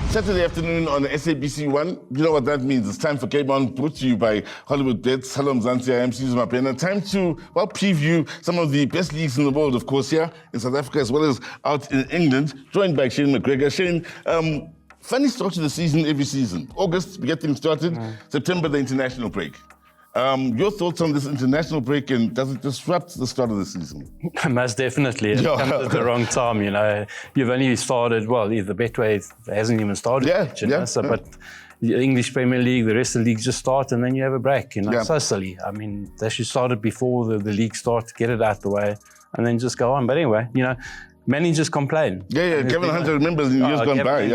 Saturday afternoon on SABC1. You know what that means. It's time for Game On, brought to you by Hollywood Bets. Hello, Mzansi. I am Sizwe and Shane. Time to, preview some of the best leagues in the world, of course, here in South Africa, as well as out in England. Joined by Shane McGregor. Shane, funny start to the season every season. August, we get things started. September, the international break. Your thoughts on this international break, and does it disrupt the start of the season? Most definitely. It comes at the wrong time, you know. You've only started, the Betway hasn't even started yet, you know. But the English Premier League, the rest of the leagues just start and then you have a break, you know. It's so silly. I mean, they should start it before the league starts, get it out the way, and then just go on. But anyway, you know, managers complain. Kevin Hunter remembers in years gone by. He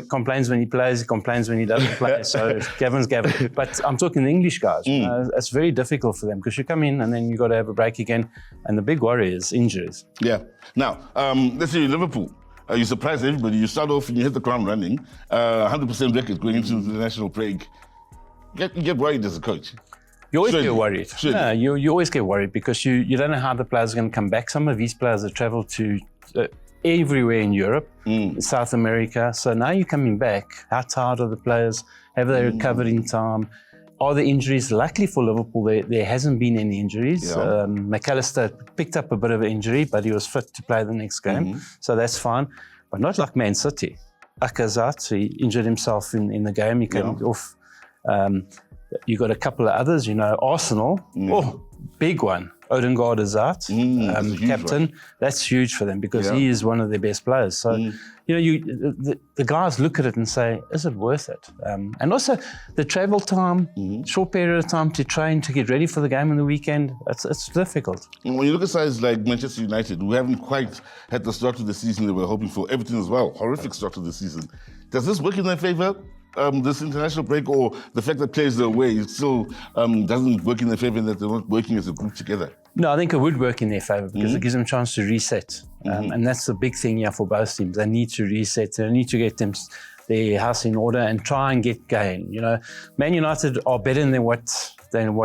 complains when he plays, he complains when he doesn't play. So Kevin's Gavin. But I'm talking the English guys. You know, it's very difficult for them because you come in and then you got to have a break again. And the big worry is injuries. Yeah. Now, let's say Liverpool. You surprise everybody. You start off and you hit the ground running. 100% record going into the national break. You get worried as a coach. You always get worried. No, you always get worried because you don't know how the players are going to come back. Some of these players have travelled to everywhere in Europe, South America. So now you're coming back. How tired are the players? Have they recovered in time? Are the injuries? Luckily for Liverpool, there hasn't been any injuries. McAllister picked up a bit of an injury, but he was fit to play the next game. So that's fine. But not like Man City. Akazat, he injured himself in the game. He came off. You got a couple of others, you know, Arsenal, big one. Odegaard is out, captain. That's huge for them because he is one of their best players. So, you know, the guys look at it and say, is it worth it? And also the travel time, short period of time to train, to get ready for the game on the weekend, it's difficult. When you look at sides like Manchester United, who haven't quite had the start of the season they were hoping for, Everton as well, horrific start of the season. Does this work in their favour? This international break, or the fact that players are away, it still doesn't work in their favour and that they're not working as a group together? No, I think it would work in their favour because it gives them a chance to reset. And that's the big thing here for both teams. They need to reset. They need to get their house in order and try and get going. You know, Man United are better than what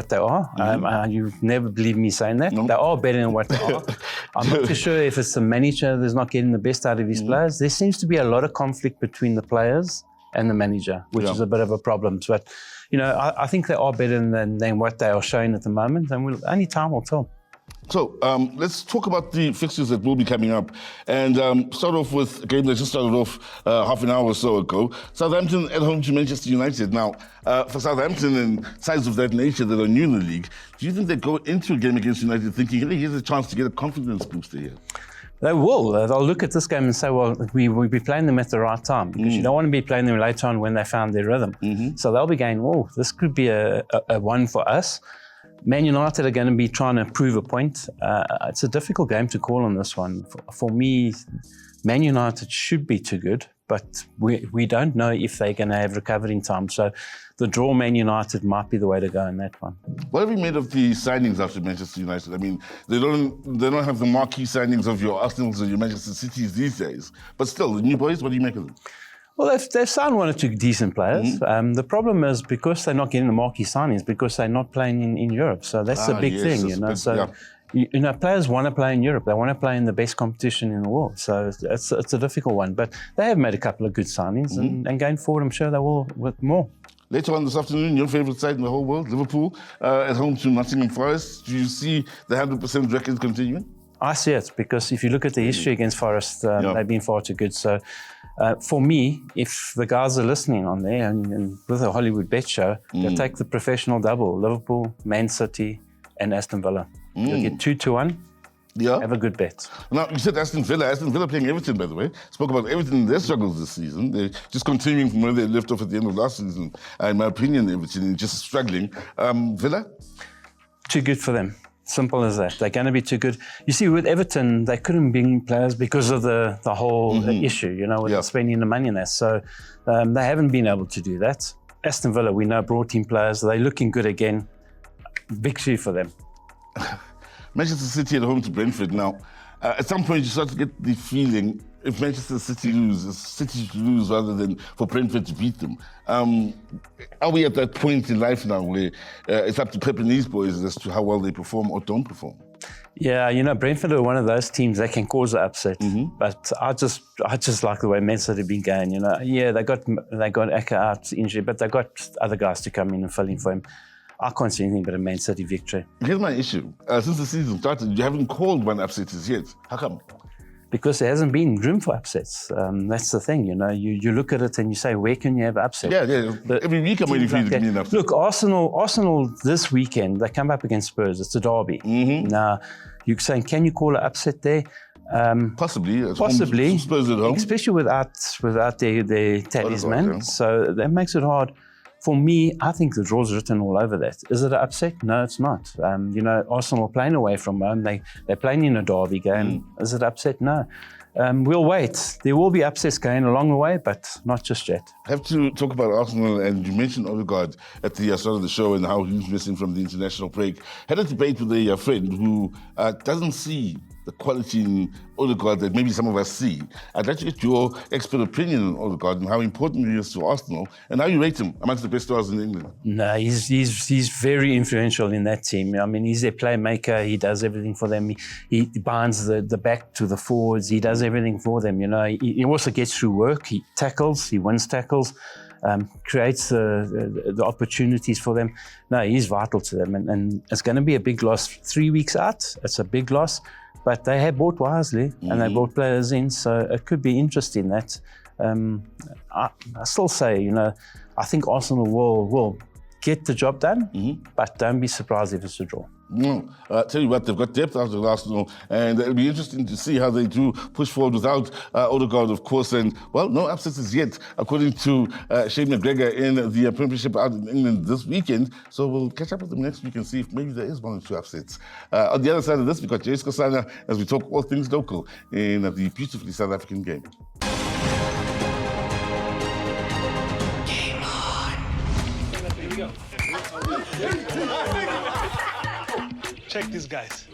they are. You never believe me saying that. They are better than what they are. I'm not too sure if it's the manager that's not getting the best out of his players. There seems to be a lot of conflict between the players and the manager, which is a bit of a problem. But, you know, I think they are better than what they are showing at the moment, and only time will tell. So let's talk about the fixtures that will be coming up, and start off with a game that just started off half an hour or so ago. Southampton at home to Manchester United. Now, for Southampton and sides of that nature that are new in the league, do you think they go into a game against United thinking, hey, here's a chance to get a confidence booster here? They will. They'll look at this game and say, well, we'll be playing them at the right time because you don't want to be playing them later on when they found their rhythm. So they'll be going, oh, this could be a one for us. Man United are going to be trying to prove a point. It's a difficult game to call on this one. For me, Man United should be too good, but we don't know if they're going to have recovered in time. So the draw Man United might be the way to go in that one. What have you made of the signings after Manchester United? I mean, they don't have the marquee signings of your Arsenals or your Manchester Cities these days. But still, the new boys, what do you make of them? Well, they've signed one or two decent players. The problem is because they're not getting the marquee signings, because they're not playing in Europe. So that's a big thing, you know. You know, players want to play in Europe. They want to play in the best competition in the world. So it's a difficult one. But they have made a couple of good signings, and going forward, I'm sure they will with more. Later on this afternoon, your favourite side in the whole world, Liverpool, at home to Nottingham Forest. Do you see the 100% record continuing? I see it, because if you look at the history against Forest, they've been far too good. So for me, if the guys are listening on there and with a Hollywood Bet show, they'll take the professional double, Liverpool, Man City and Aston Villa. You'll get 2-1. Yeah. Have a good bet. Now, you said Aston Villa playing Everton, by the way. Spoke about Everton and their struggles this season. They're just continuing from where they left off at the end of last season. In my opinion, Everton is just struggling. Villa? Too good for them. Simple as that. They're going to be too good. You see, with Everton, they couldn't bring players because of the whole issue, you know, with spending the money in that. So they haven't been able to do that. Aston Villa, we know, brought in players. They're looking good again. Victory for them. Manchester City at home to Brentford. Now, at some point you start to get the feeling if Manchester City lose, City should lose rather than for Brentford to beat them. Are we at that point in life now where it's up to Pep and these boys as to how well they perform or don't perform? Yeah, you know, Brentford are one of those teams that can cause an upset. But I just like the way Man City have been going. You know, yeah, they got Aka out injury, but they got other guys to come in and fill in for him. I can't see anything but a Man City victory. Here's my issue. Since the season started, you haven't called one upset as yet. How come? Because there hasn't been room for upsets. That's the thing, you know. You look at it and you say, where can you have an upset? Yeah. Every week I'm waiting for you to give me an upset. Look, Arsenal this weekend, they come up against Spurs. It's a derby. Now, you're saying, can you call an upset there? Possibly. Spurs at home. Especially without their talisman. So that makes it hard. For me, I think the draw's written all over that. Is it an upset? No, it's not. You know, Arsenal are playing away from home. They're playing in a derby game. Is it upset? No. We'll wait. There will be upsets going along the way, but not just yet. I have to talk about Arsenal, and you mentioned Odegaard at the start of the show and how he was missing from the international break. Had a debate with a friend who doesn't see the quality in Odegaard that maybe some of us see. I'd like to get your expert opinion on Odegaard and how important he is to Arsenal and how you rate him amongst the best stars in England. No, he's very influential in that team. I mean, he's their playmaker. He does everything for them. He binds the back to the forwards. He does everything for them. You know, he also gets through work. He tackles. He wins tackles. Creates the opportunities for them. No, he's vital to them, and it's going to be a big loss. 3 weeks out, it's a big loss. But they have bought wisely, and they brought players in, so it could be interesting. That I still say, you know, I think Arsenal will get the job done, but don't be surprised if it's a draw. Tell you what, they've got depth out of Arsenal, and it'll be interesting to see how they do push forward without Odegaard, of course. And, well, no upsets as yet, according to Shane McGregor in the Premiership out in England this weekend. So we'll catch up with them next week and see if maybe there is one or two upsets. On the other side of this, we've got Jace Kosana as we talk all things local in the beautifully South African game. Check these guys.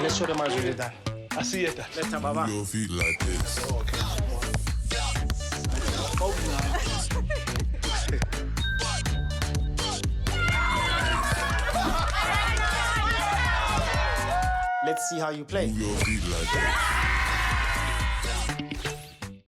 Let's show them how it's done. I see it. Let's have a your feet like this. Let's see how you play. Move your feet like that.